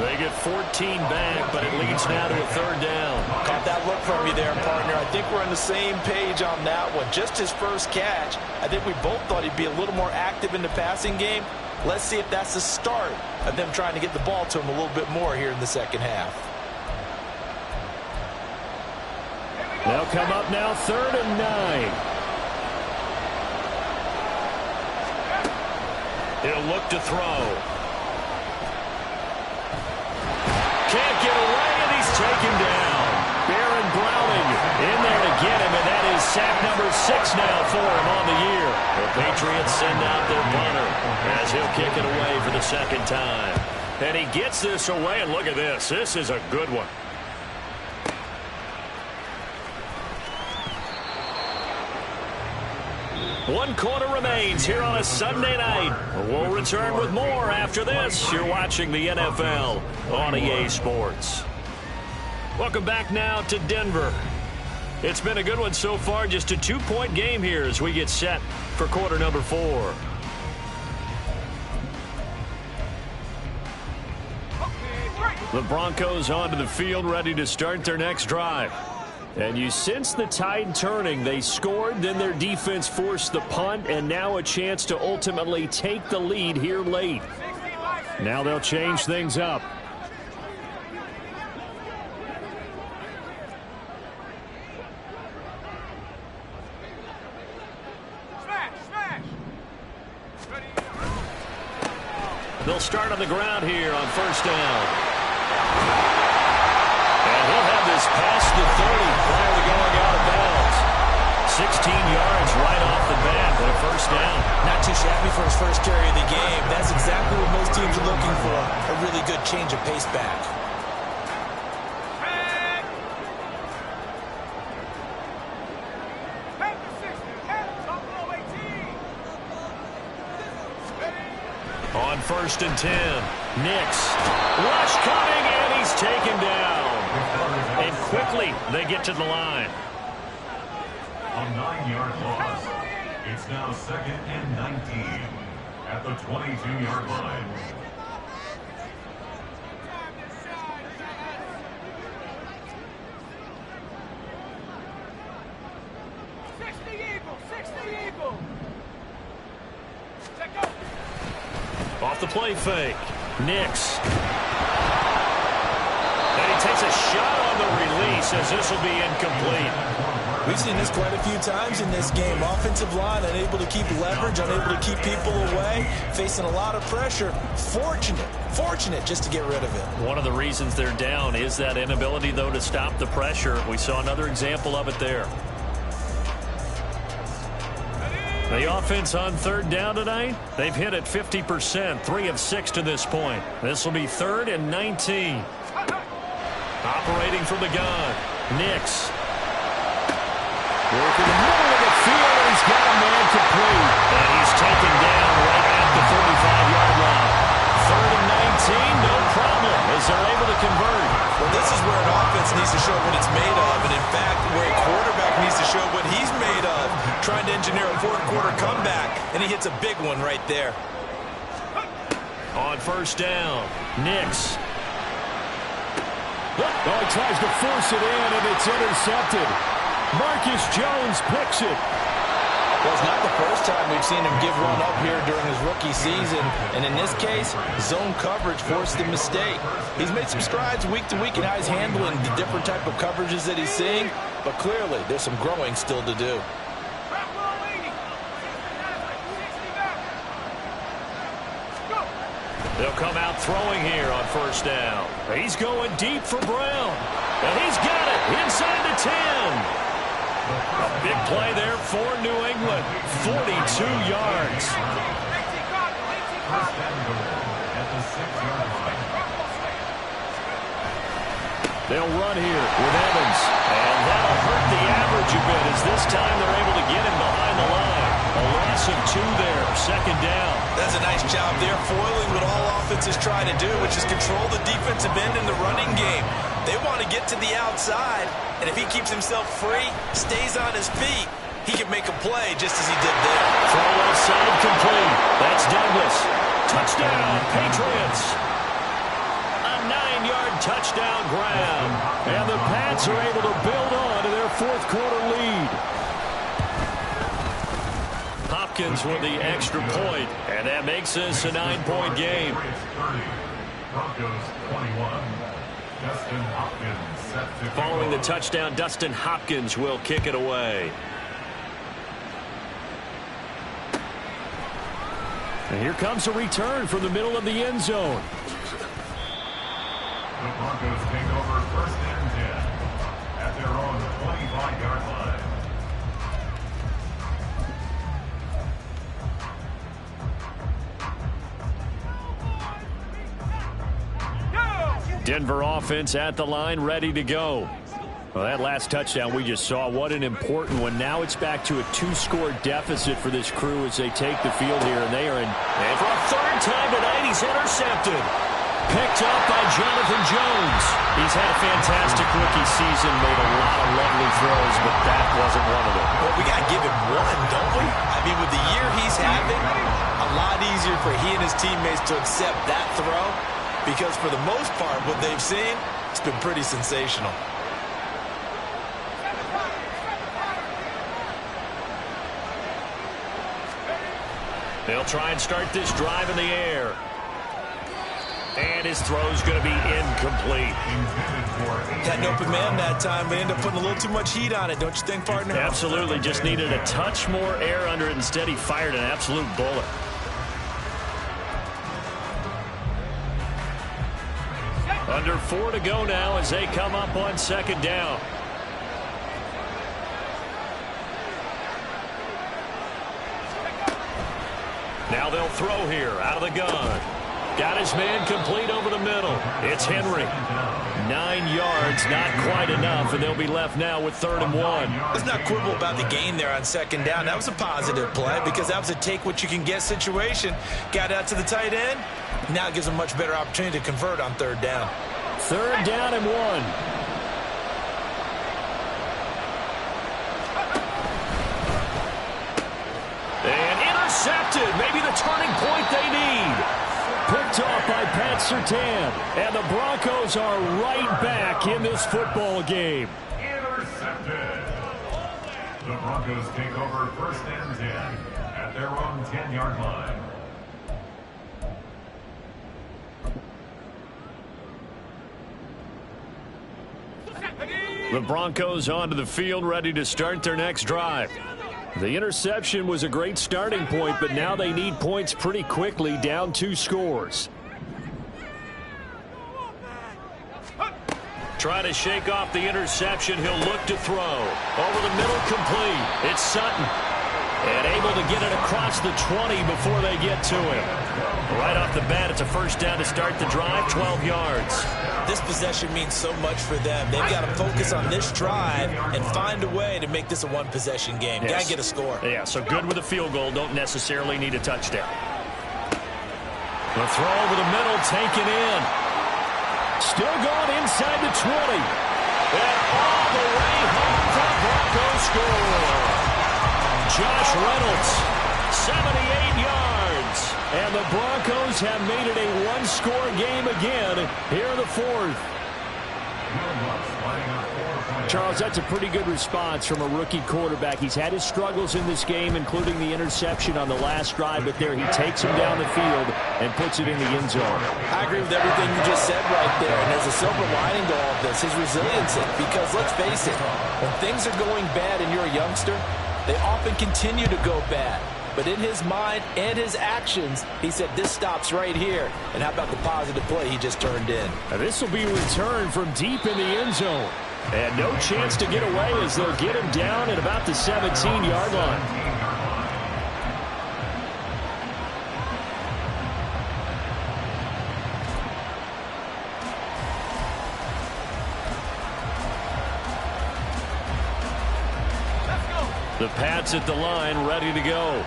S1: They get 14 back, but it leads now to a 3rd down.
S4: Caught that look from you there, partner. I think we're on the same page on that one. Just his first catch. I think we both thought he'd be a little more active in the passing game. Let's see if that's the start of them trying to get the ball to him a little bit more here in the second half.
S1: They'll come up now 3rd and 9. He'll look to throw. Can't get away, and he's taken down. Baron Browning in there to get him, and that is sack number 6 now for him on the year. The Patriots send out their punter as he'll kick it away for the 2nd time. And he gets this away, and look at this. This is a good one. One quarter remains here on a Sunday night. We'll return with more after this. You're watching the NFL on EA Sports. Welcome back now to Denver. It's been a good one so far. Just a 2-point game here as we get set for quarter number 4. The Broncos onto the field, ready to start their next drive. And you sense the tide turning. They scored, then their defense forced the punt, and now a chance to ultimately take the lead here late. Now they'll change things up. They'll start on the ground here on 1st down. He'll have this past the 30 prior to going out of bounds. 16 yards right off the bat for a 1st down.
S4: Not too shabby for his first carry of the game. That's exactly what most teams are looking for. A really good change of pace back.
S1: 1st and 10. Nix. Rush coming, and he's taken down. And quickly, they get to the line.
S3: A 9-yard loss. It's now 2nd and 19 at the 22-yard line.
S1: Off the play fake. Nix. And he takes a shot on the release as this will be incomplete.
S2: We've seen this quite a few times in this game. Offensive line unable to keep leverage, unable to keep people away, facing a lot of pressure. Fortunate just to get rid of it.
S1: One of the reasons they're down is that inability, though, to stop the pressure. We saw another example of it there. The offense on 3rd down tonight, they've hit it 50%, 3 of 6 to this point. This will be 3rd and 19. Operating from the gun, Nix. Working the middle of the field, and he's got a man complete. And he's taken down right at the 45-yard line. 3rd and 19, no problem, as they're able to convert.
S2: Well, this is where an offense needs to show what it's made of, and in fact, where a quarterback needs to show what he's made of, trying to engineer a 4th-quarter comeback, and he hits a big one right there.
S1: On 1st down, Nix.
S5: Oh, he tries to force it in, and it's intercepted. Marcus Jones picks it.
S4: Well, it's not the first time we've seen him give one up here during his rookie season. And in this case, zone coverage forced the mistake. He's made some strides week to week in how he's handling the different type of coverages that he's seeing. But clearly, there's some growing still to do.
S1: They'll come out throwing here on 1st down. He's going deep for Brown. And he's got it inside the 10. A big play there for New England. 42 yards.
S3: First and goal at the 6-yard line.
S1: They'll run here with Evans. And that'll hurt the average a bit as this time they're able to get him behind the line. A loss of 2 there. 2nd down.
S2: That's a nice job there, foiling what all offenses try to do, which is control the defensive end in the running game. They want to get to the outside, and if he keeps himself free, stays on his feet, he can make a play just as he did there.
S1: Throw left side complete. That's Douglas. Touchdown, Patriots. A 9-yard touchdown grab. And the Pats are able to build on to their 4th-quarter lead. Hopkins with the extra point, and that makes this a 9-point game.
S3: Broncos 21. Dustin Hopkins set to
S1: Following the touchdown, Dustin Hopkins will kick it away. And here comes a return from the middle of the end zone.
S3: The Broncos take over 1st and 10 at their own 25-yard line.
S1: Denver offense at the line, ready to go. Well, that last touchdown we just saw, what an important one. Now it's back to a 2-score deficit for this crew as they take the field here, and they are in. And for a 3rd time tonight, he's intercepted. Picked up by Jonathan Jones. He's had a fantastic rookie season, made a lot of lovely throws, but that wasn't one of them.
S2: Well, we got to give him one, don't we? I mean, with the year he's having, a lot easier for he and his teammates to accept that throw, because for the most part, what they've seen, it's been pretty sensational.
S1: They'll try and start this drive in the air. And his throw's going to be incomplete.
S2: Had an open man that time. They end up putting a little too much heat on it, don't you think, partner?
S1: Absolutely. Just needed a touch more air under it. Instead, he fired an absolute bullet. Under 4 to go now as they come up on 2nd down. Now they'll throw here out of the gun. Got his man complete over the middle. It's Henry. 9 yards, not quite enough, and they'll be left now with 3rd and 1.
S2: Let's not quibble about the gain there on 2nd down. That was a positive play because that was a take-what-you-can-get situation. Got out to the tight end. Now it gives them a much better opportunity to convert on 3rd down.
S1: 3rd down and 1. And intercepted. Maybe the turning point they need. Picked off by Pat Surtain. And the Broncos are right back in this football game.
S3: Intercepted. The Broncos take over 1st and 10 at their own 10-yard line.
S1: The Broncos onto the field, ready to start their next drive. The interception was a great starting point, but now they need points pretty quickly, down 2 scores. Trying to shake off the interception. He'll look to throw. Over the middle, complete. It's Sutton. And able to get it across the 20 before they get to him. Right off the bat, it's a 1st down to start the drive, 12 yards.
S2: This possession means so much for them. They've got to focus on this drive and find a way to make this a one-possession game.
S1: Yes.
S2: Got to get a score.
S1: Yeah, so good with a field goal. Don't necessarily need a touchdown. The throw over the middle, taken in. Still going inside the 20. And all the way home for the Broncos score. Josh Reynolds, 78 yards. And the Broncos have made it a one-score game again here in the 4th. Charles, that's a pretty good response from a rookie quarterback. He's had his struggles in this game, including the interception on the last drive, but there he takes him down the field and puts it in the end zone.
S4: I agree with everything you just said right there. And there's a silver lining to all of this, his resiliency. Because let's face it, when things are going bad and you're a youngster, they often continue to go bad. But in his mind and his actions, he said, this stops right here. And how about the positive play he just turned in?
S1: Now this will be returned from deep in the end zone. And no chance to get away as they'll get him down at about the 17-yard line. The Pats at the line, ready to go.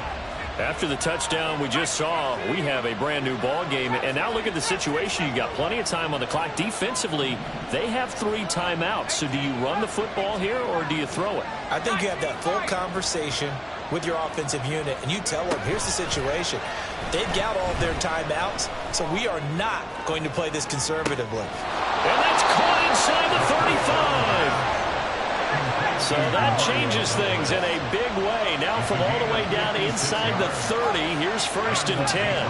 S1: After the touchdown we just saw, we have a brand new ball game. And now look at the situation. You got plenty of time on the clock. Defensively, they have 3 timeouts. So do you run the football here or do you throw it?
S2: I think you have that full conversation with your offensive unit, and you tell them, here's the situation. They've got all of their timeouts, so we are not going to play this conservatively.
S1: And that's caught inside the 35. So that changes things in a big way. Now from all the way down inside the 30, here's 1st and 10.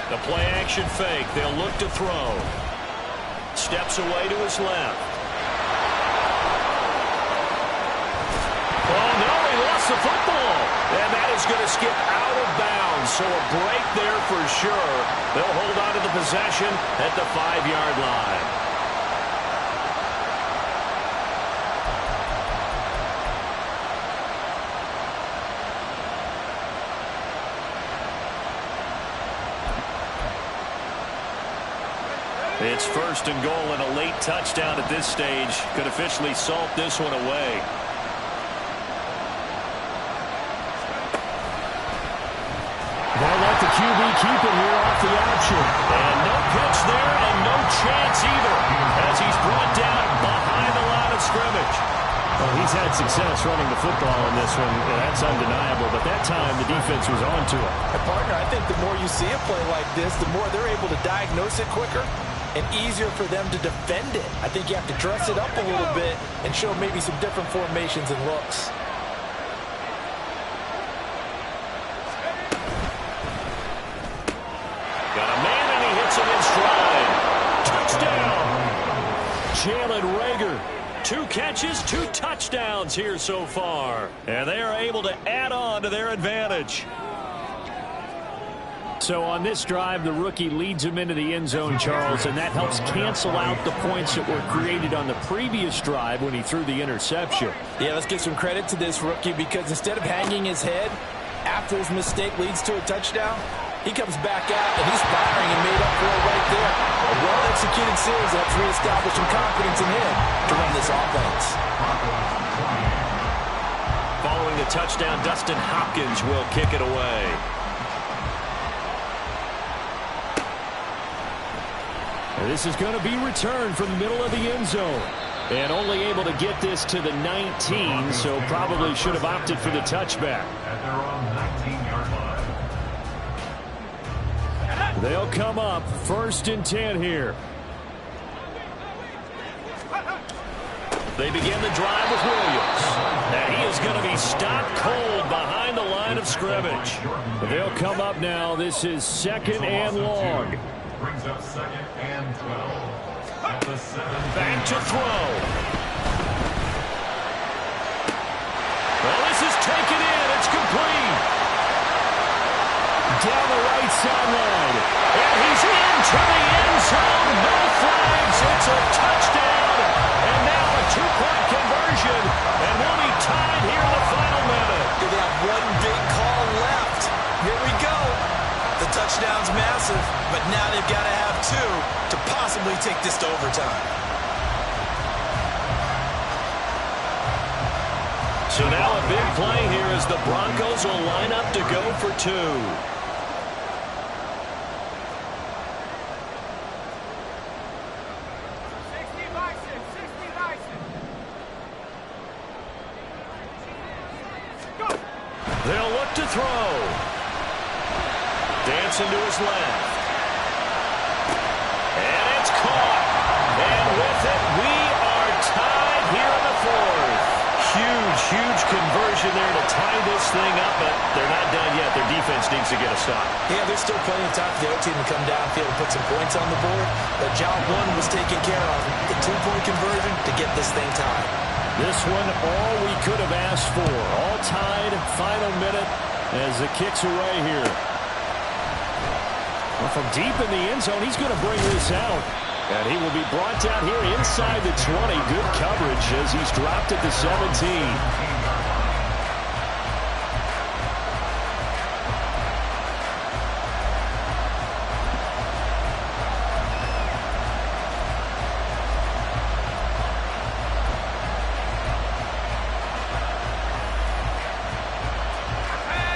S1: The play action fake. They'll look to throw. Steps away to his left. Oh, no, he lost the football. And that is going to skip out of bounds. So a break there for sure. They'll hold on to the possession at the 5-yard line. It's 1st and goal, and a late touchdown at this stage could officially salt this one away. They'll let the QB keep it here off the option. And no pitch there and no chance either as he's brought down behind the line of scrimmage. Well, he's had success running the football in this one. That's undeniable. But that time, the defense was on to him.
S4: And partner, I think the more you see a play like this, the more they're able to diagnose it quicker and easier for them to defend it. I think you have to dress it up a little bit and show maybe some different formations and looks.
S1: Got a man, and he hits him in stride. Touchdown! Jalen Reagor. 2 catches, 2 touchdowns here so far. And they are able to add on to their advantage. So on this drive, the rookie leads him into the end zone, Charles, and that helps cancel out the points that were created on the previous drive when he threw the interception.
S4: Yeah, let's give some credit to this rookie because instead of hanging his head after his mistake leads to a touchdown, he comes back out and he's firing and made up for it right there. A well-executed series helps reestablish some confidence in him to run this offense.
S1: Following the touchdown, Dustin Hopkins will kick it away. This is going to be returned from the middle of the end zone. And only able to get this to the 19, so probably should have opted for the touchback.
S3: At their own 19-yard line.
S1: They'll come up 1st and 10 here. They begin the drive with Williams. And he is going to be stopped cold behind the line of scrimmage. They'll come up now. This is 2nd and long.
S3: Brings up 2nd and 12. At the 7.
S1: Back to throw. Well, this is taken in. It's complete. Down the right sideline. And he's into the end zone. No flags. It's a touchdown. And now a 2-point conversion. And we'll be tied here in the final minute.
S2: They have one big call left. Here we go. The touchdown's massive, but now they've got to have 2 to possibly take this to overtime.
S1: So now a big play here as the Broncos will line up to go for 2. They'll look to throw. Dancing to his left. And it's caught. And with it, we are tied here in the 4th. Huge conversion there to tie this thing up, but they're not done yet. Their defense needs to get a stop.
S4: Yeah, there's still plenty of time for the other team to come downfield and put some points on the board. But job 1 was taken care of. The 2-point conversion to get this thing tied.
S1: This one, all we could have asked for. All tied, final minute as it kicks away here. Well, from deep in the end zone, he's going to bring this out. And he will be brought down here inside the 20. Good coverage as he's dropped at the 17.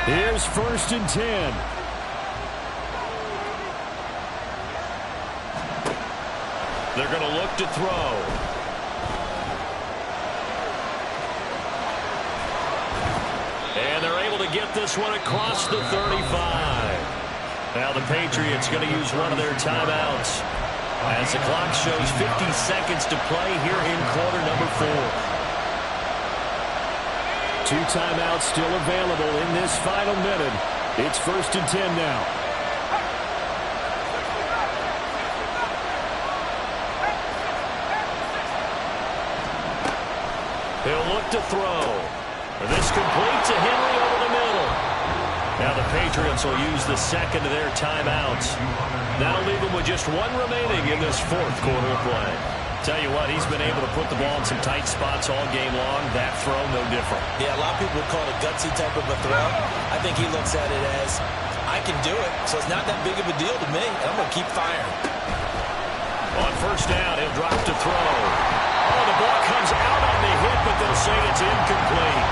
S1: Here's 1st and 10. They're going to look to throw. And they're able to get this one across the 35. Now the Patriots going to use one of their timeouts as the clock shows 50 seconds to play here in quarter number 4. 2 timeouts still available in this final minute. It's 1st and 10 now. He'll look to throw. This complete to Henry over the middle. Now the Patriots will use the 2nd of their timeouts. That'll leave them with just 1 remaining in this 4th quarter of play. Tell you what, he's been able to put the ball in some tight spots all game long. That throw, no different.
S4: Yeah, a lot of people would call it a gutsy type of a throw. I think he looks at it as, I can do it, so it's not that big of a deal to me, and I'm going to keep firing.
S1: On 1st down, he'll drop to throw. Oh, the ball comes out on the hit, but they'll say it's incomplete.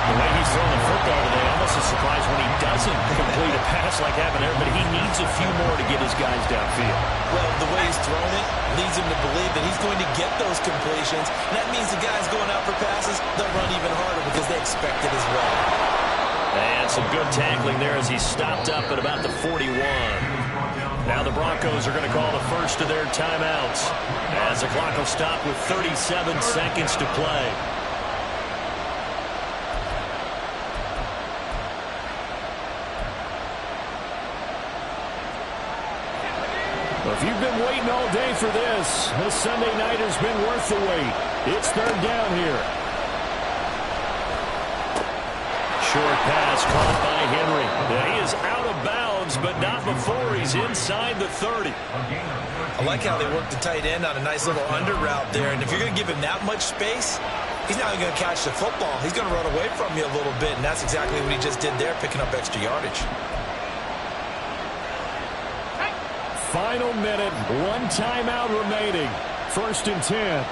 S1: The way he's throwing the football today, almost a surprise when he doesn't complete a pass like happened there, but he needs a few more to get his guys downfield.
S4: Well, the way he's thrown it leads him to believe that he's going to get those completions, and that means the guys going out for passes, they'll run even harder because they expect it as well.
S1: And some good tackling there as he's stopped up at about the 41. Now the Broncos are going to call the first of their timeouts as the clock will stop with 37 seconds to play. If you've been waiting all day for this Sunday night has been worth the wait. It's 3rd down here. Short pass caught by Henry. He is out of bounds moves, but not before he's inside the 30.
S2: I like how they work the tight end on a nice little under route there. And if you're going to give him that much space, he's not going to catch the football. He's going to run away from you a little bit, and that's exactly what he just did there, picking up extra yardage.
S5: Final minute, one timeout remaining. 1st and 10.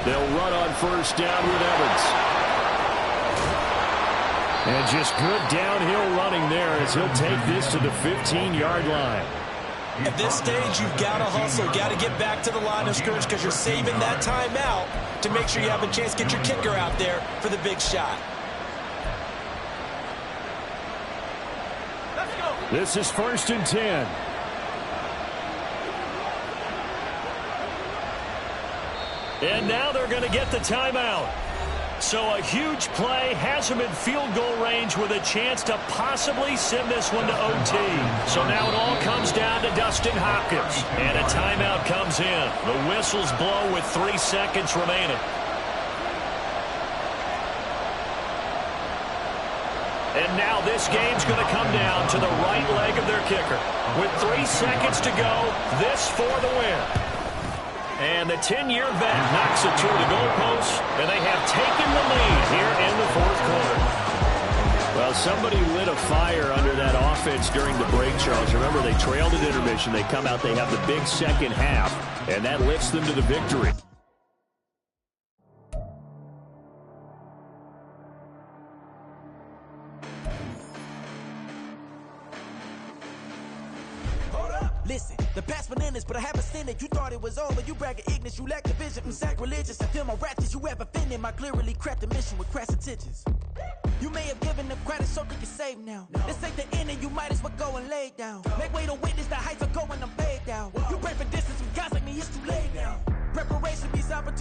S5: They'll run on 1st down with Evans. And just good downhill running there as he'll take this to the 15-yard line.
S2: At this stage, you've got to hustle, got to get back to the line of scrimmage because you're saving that timeout to make sure you have a chance to get your kicker out there for the big shot.
S5: Let's go. This is 1st and 10.
S1: And now they're going to get the timeout. So a huge play has him in field goal range with a chance to possibly send this one to OT. So now it all comes down to Dustin Hopkins. And a timeout comes in. The whistles blow with 3 seconds remaining. And now this game's going to come down to the right leg of their kicker. With 3 seconds to go, this for the win. And the 10-year vet knocks it toward the goalpost, and they have taken the lead here in the 4th quarter.
S5: Well, somebody lit a fire under that offense during the break, Charles. Remember, they trailed at intermission. They come out, they have the big second half, and that lifts them to the victory.
S6: Listen, the past bananas, but I haven't seen it. You thought it was over, you bragging ignorance, you lack the vision. I'm sacrilegious, I feel my wrath as you ever offended. My clearly crafted mission with crass intentions. You may have given them credit so they can save now. This ain't the end and you might as well go and lay down. Make way to witness the heights are going, I'm paid down. You pray for distance with guys like me, it's too late now. Preparation means opportunity.